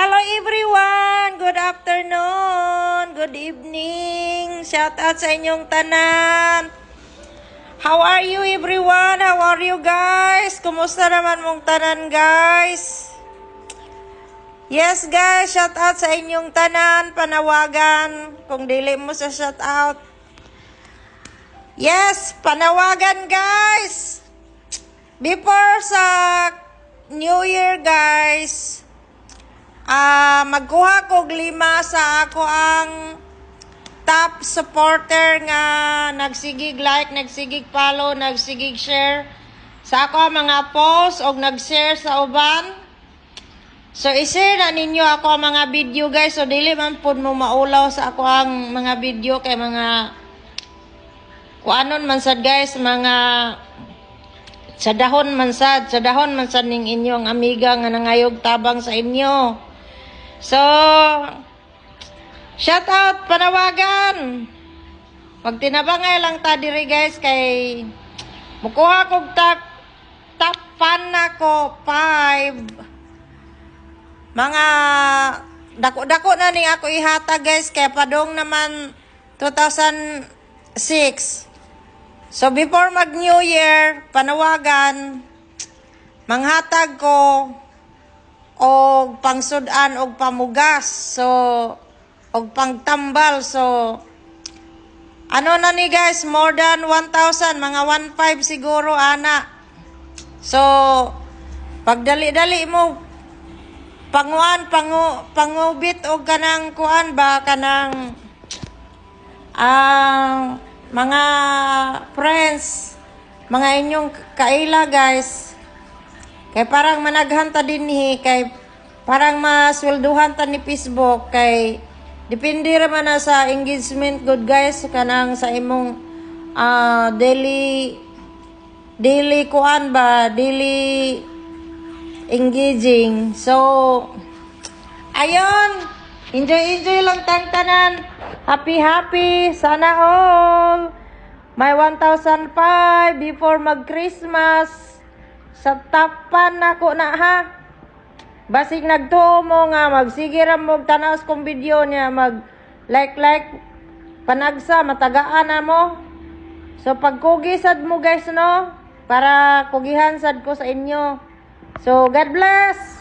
Hello everyone! Good afternoon! Good evening! Shout out sa inyong tanan! How are you everyone? How are you guys? Kumusta naman mong tanan guys? Yes guys, shout out sa inyong tanan, panawagan. Kung dili mo sa shout out. Yes, panawagan guys! Before sa New Year guys, magkuha ko 5 sa ako ang top supporter nga nagsigig like, nagsigig follow, nagsigig share sa ako ang mga post o nag-share sa uban. So i-share na ninyo ako ang mga video guys. So dili man pud mo maulaw sa ako ang mga video kay mga kuanon man sad guys, mga sa dahon man sad ning inyong amiga nga nangayog tabang sa inyo. So, shout out, panawagan. Pag tinabangay lang ta diri guys kay mukuha kog top fan nako 5. Mga dako-dako na ni ako ihatag guys kay padong naman 2006. So before mag New Year, panawagan manghatag ko og pangsudan og pamugas, so og pangtambal. So ano na ni guys, more than 1,000, mga 1,500 siguro ana. So pagdali-dali mo pangubit og kanang kuan ba kanang mga friends, mga inyong kaila guys. Kay parang managhanta din kay parang maswelduhan ta ni Facebook kay depende ra man na sa engagement good guys kanang sa imong daily kuan ba, daily engaging. So ayon, enjoy lang tang tanan. Happy sana all may 1,005 before mag Christmas. Sa tapan nako na ha. Basig nagtuo mo nga magsige ra mo tanaw kong video niya, mag like panagsa matagaan na mo. So pagkugi sad mo guys no, para kugihan sad ko sa inyo. So God bless.